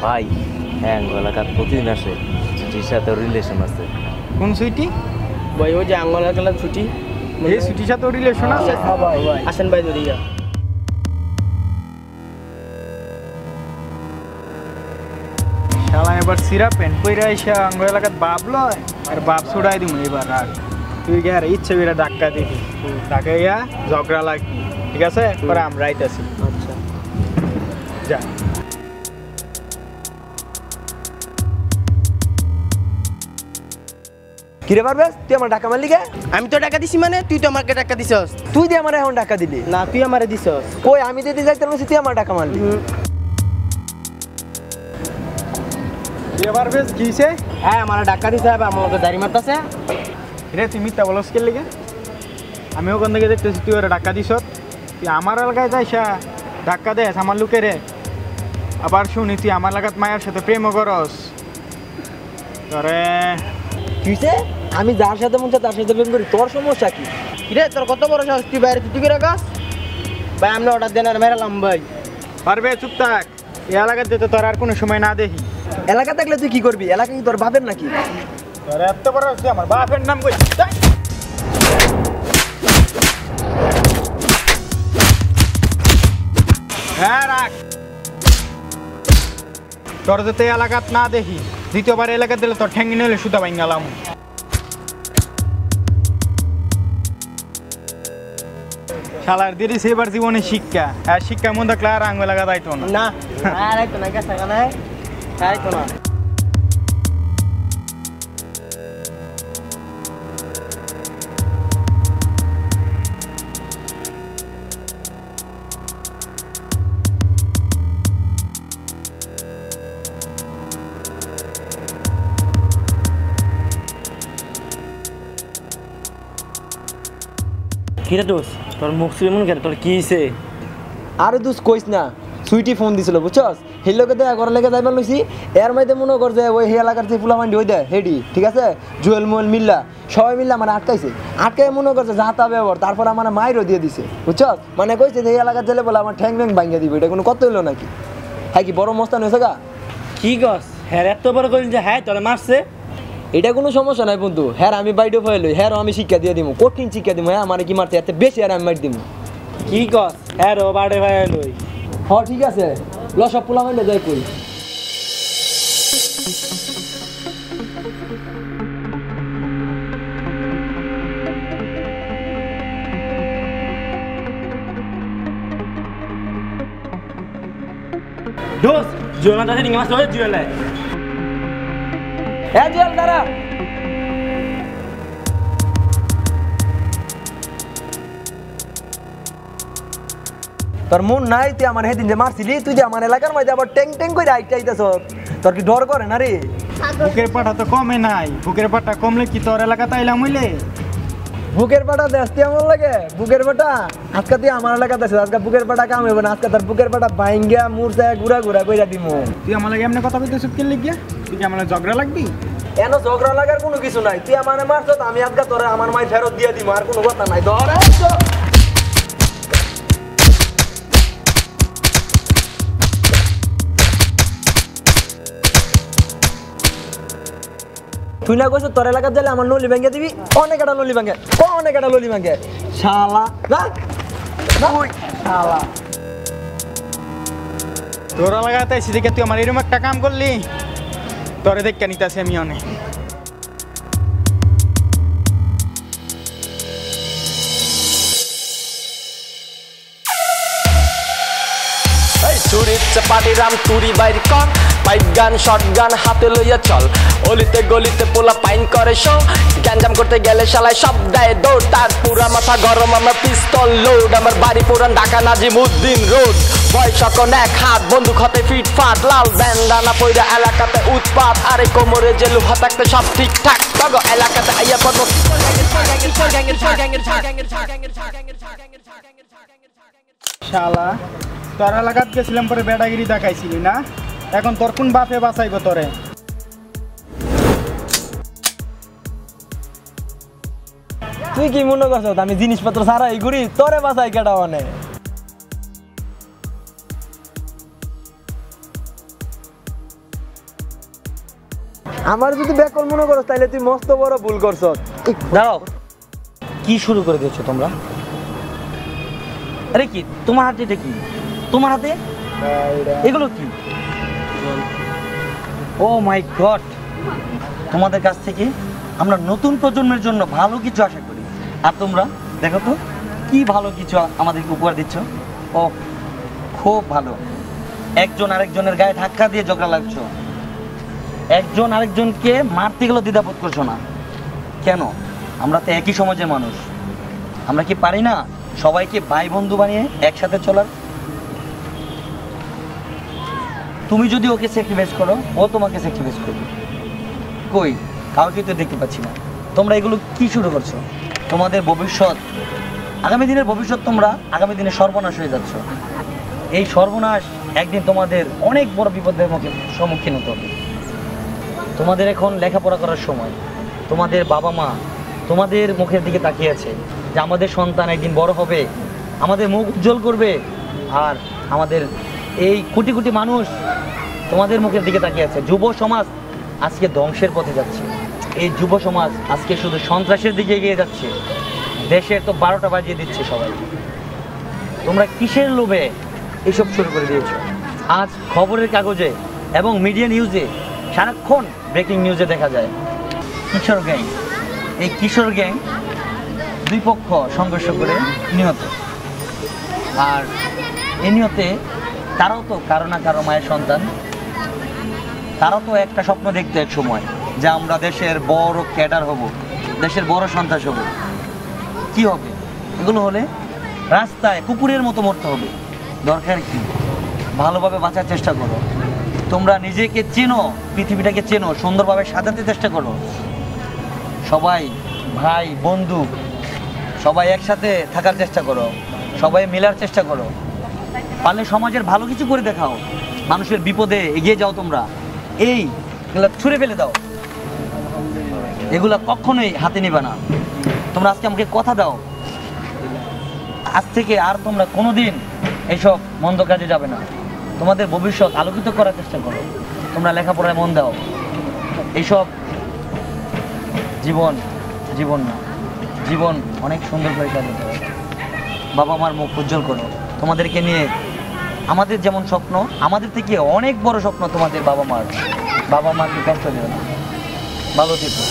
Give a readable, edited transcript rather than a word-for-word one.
ভাই হ্যাঁ এলাকার প্রতিদিন আসে, ছুটির সাথে রিলেশন আছে। কোন সুইটি? ভাই ওই যে আঙ্গল এলাকার ছুটি, এই সুইটির সাথে রিলেশন আছে? হ্যাঁ ভাই আসেন ভাই ধরিয়া। শালা এবার সিরা প্যান্ট পইরা আইসা আঙ্গ এলাকাত বাপ লয় আর বাপ ছুড়াই দিমু এবার। আর তুই গে আর ইচ্ছে বেরা ধাক্কা দিবি, ধাক্কা গিয়া ঝগড়া লাগবি, ঠিক আছে? পরে আমরা আইতাছি। আচ্ছা যা। কিরে পারবে তুই আমার টাকা মারলি কে? আমি তো টাকা দিছি, মানে তুই তো আমাকে টাকা দিছস। তুই দিয়ে আমার এখন টাকা দিলি? না তুই আমারে দিছস। কই আমি দিতে যাইতে বলছি, তুই আমার টাকা মারলি। তুই এবার বেশ কিছে? হ্যাঁ আমার টাকা দিছে, আমাকে দাড়ি মারতাছে। রে তুই মিথ্যা বলস কে লিগে? আমি ওখান থেকে দেখতেছি তুই ওরা টাকা দিস, তুই আমার এলাকায় যাইসা ধাক্কা দেস আমার লোকে রে। আবার শুনি তুই আমার এলাকাত মায়ের সাথে প্রেমও করস। তোরে কিছে? আমি যার সাথে মন চায় তার সাথে প্রেম করি, তোর সমস্যা কি? কিরে তোর কত বড় সাহস, তুই বাইরে তুই করে রাখাস? ভাই আমরা অর্ডার দেন আর মেরালাম ভাই। পারবে চুপ থাক, এই এলাকার যেতে তোর আর কোনো সময় না দেখি। এলাকা থাকলে তুই কি করবি? এলাকা কি তোর বাপের নাকি? তোর এত বড় তুই আমার বাপের নাম কই? হ্যাঁ রাখ, তোর যাতে এলাকাত না দেখি, দ্বিতীয়বার এলাকা দিলে তোর ঠ্যাঙ্গি নিলে সুতা ভাঙ্গালাম। শালার দিদি সেবার জীবনে শিক্ষা, আর শিক্ষা মন থাকলে আর আঙ্গ এলাকা যাইতো না। না আর একটু না গেছে না, তাই তো না। কিরে দোষ তোর মুখ শুয়ে মন কেন, তোর কি হয়েছে? আরে দুস কইস না, সুইটি ফোন দিছিল বুঝছস, সেই লোকে দেখা করার লেগে যাইবার লইছি। এর মধ্যে মনে কর যে ওই হে এলাকার যে ফুলা মান্ডি ওই দেয় হেডি, ঠিক আছে, জুয়েল মুয়েল মিল্লা সবাই মিল্লা মানে আটকাই মনে করছে যাতা ব্যবহার। তারপর আমার মাইরও দিয়ে দিছে বুঝছস, মানে কইছে যে এই এলাকার জেলে বলে আমার ঠ্যাং ব্যাং ভাঙ্গা দিবে। এটা কোনো কত হইলো নাকি? হ্যাঁ কি বড় মস্তান হয়েছে গা? কি গস হ্যাঁ এত বড় করিস যে হ্যাঁ তোরা মারছে? এটা কোনো সমস্যা নাই বন্ধু, হ্যাঁ আমি বাইরে ফেলো, হ্যাঁ আমি শিক্ষা দিয়ে দিব, কঠিন শিক্ষা দিব। হ্যাঁ আমার কি মারতে এত বেশি আর আমি মার দিব। কি গস হ্যাঁ রো বাড়ে ভাই লই। হ ঠিক আছে, ল সব পোলা মাইলে যাই কই। দোষ জোনা দাদা নিয়ে আসতে জুয়েলে। হ্যাঁ জুয়েল দাঁড়া। তোর মন নাই তুই আমার সেদিন যে মারছিলি, তুই যে আমার এলাকার মধ্যে আবার ট্যাং ট্যাং করে আইতাইতেছ, তোর কি ডর করে না রে? বুকের পাটা তো কমে নাই, বুকের পাটা কমলে কি তোর এলাকা তাইলাম হইলে? বুকের পাটা দেখতে আমার লাগে, বুকের পাটা আজকে তুই আমার এলাকাতে আছিস, আজকে বুকের পাটা কাম হইব না, আজকে তোর বুকের পাটা বাইঙ্গা মুরসা ঘুরা ঘুরা কইরা দিমু। তুই আমার লাগে এমনি কথা বলতে চুপকে লিখিয়া, তুই কি আমার ঝগড়া লাগবি? এন ঝগড়া লাগার কোনো কিছু নাই, তুই আমার মারছ, আমি আজকে তোরে আমার মাই ফেরত দিয়ে দিমু, আর কোনো কথা নাই। ধরে তুই না কইছ তোর এলাকার গেলে আমার নলি ভেঙে দিবি, অনেক একটা নলি ভাঙে, অনেক একটা নলি ভাঙে। শালা না শালা তোর এলাকাতে এসে দেখে তুই আমার এরকম একটা কাম করলি, তোরে দেখে নিতেছি আমি অনেক। চুরি চাপাটি রাম তুরি বাইর কর, পাইপ গান শর্ট গান হাতে লইয়া চল, অলিতে গলিতে পোলা পাইন করে শো, গ্যাঞ্জাম করতে গেলে শালায় সব দেয় দৌড়, তার পুরা মাথা গরম আমার পিস্তল লোড, আমার বাড়ি পুরান ঢাকা নাজিমউদ্দিন রোড, বয়স এখন এক হাত বন্দুক হাতে ফিটফাট, লাল ব্যান্ডানা পইরা এলাকাতে উৎপাত, আরে কোমরে যে লোহা থাকতে সব ঠিকঠাক, তগো এলাকাতে আইয়া পড়ব শালা তোর এলাকাত গেছিলাম পরে বেড়াগিরি দেখাইছিলি না, এখন তোর কোন বাপে বাঁচাইব তোরে? তুই কি মনে করছ আমি জিনিসপত্র ছাড়াই ঘুরি, তোরে বাসাই কেটা মানে? আমার যদি বেকল মনে করছ তাহলে তুই মস্ত বড় ভুল করছ। দাঁড়াও, কি শুরু করে দিয়েছো তোমরা? আরে কি তোমার হাতে, এটা কি তোমার হাতে? এগুলো কি? ও মাই গড, তোমাদের কাছ থেকে আমরা নতুন প্রজন্মের জন্য ভালো কিছু আশা করি, আর তোমরা দেখো তো কি ভালো কিছু আমাদেরকে উপহার দিচ্ছ। ও খুব ভালো। একজন আরেকজনের গায়ে ধাক্কা দিয়ে ঝগড়া লাগছো, একজন আরেকজনকে মারতে গেলেও দ্বিধাবোধ করছো না কেন? আমরা তো একই সমাজের মানুষ, আমরা কি পারি না সবাইকে ভাই বন্ধু বানিয়ে একসাথে চলার? তুমি যদি ওকে স্যাক্রিফাইস করো, ও তোমাকে স্যাক্রিফাইস করবে। কই কাউকে তো দেখতে পাচ্ছি না। তোমরা এগুলো কি শুরু করছো? তোমাদের ভবিষ্যৎ, আগামী দিনের ভবিষ্যৎ, তোমরা আগামী দিনে সর্বনাশ হয়ে যাচ্ছ। এই সর্বনাশ একদিন তোমাদের অনেক বড় বিপদের মুখে সম্মুখীন হতে হবে। তোমাদের এখন লেখাপড়া করার সময়, তোমাদের বাবা মা তোমাদের মুখের দিকে তাকিয়ে আছে যে আমাদের সন্তান একদিন বড় হবে, আমাদের মুখ উজ্জ্বল করবে, আর আমাদের এই কোটি কোটি মানুষ তোমাদের মুখের দিকে তাকিয়ে আছে। যুব সমাজ আজকে ধ্বংসের পথে যাচ্ছে। এই যুব সমাজ আজকে শুধু সন্ত্রাসের দিকে এগিয়ে যাচ্ছে। দেশের তো 12টা বাজিয়ে দিচ্ছে সবাই। তোমরা কিসের লোভে এসব শুরু করে দিয়েছো? আজ খবরের কাগজে এবং মিডিয়া নিউজে সারাক্ষণ ব্রেকিং নিউজে দেখা যায় কিশোর গ্যাং। এই কিশোর গ্যাং দুই পক্ষ সংঘর্ষ করে নিহত, আর এই নিহতে তারাও তো কারো না কারো মায়ের সন্তান। তারাও তো একটা স্বপ্ন দেখতো এক সময় যে আমরা দেশের বড় ক্যাডার হব, দেশের বড় সন্ত্রাস হব। কি হবে? এগুলো হলে রাস্তায় কুকুরের মতো মরতে হবে। দরকার কি? ভালোভাবে বাঁচার চেষ্টা করো। তোমরা নিজেকে চেনো, পৃথিবীটাকে চেনো, সুন্দরভাবে সাজাতে চেষ্টা করো। সবাই ভাই বন্ধু, সবাই একসাথে থাকার চেষ্টা করো, সবাই মেলার চেষ্টা করো। পারলে সমাজের ভালো কিছু করে দেখাও, মানুষের বিপদে এগিয়ে যাও। তোমরা এইগুলা ছুঁড়ে ফেলে দাও, এগুলা কখনোই হাতে নিবে না। তোমরা আজকে আমাকে কথা দাও, আজ থেকে আর তোমরা কোনোদিন এইসব মন্দ কাজে যাবে না। তোমাদের ভবিষ্যৎ আলোকিত করার চেষ্টা করো, তোমরা লেখাপড়ায় মন দাও। এইসব জীবন না, জীবন অনেক সুন্দর করে কাটাতে হবে। বাবা মার মুখ উজ্জ্বল করো। তোমাদেরকে নিয়ে আমাদের যেমন স্বপ্ন, আমাদের থেকে অনেক বড় স্বপ্ন তোমাদের বাবা মার। বাবা মাকে কষ্ট দেবে না। ভালো থেকো।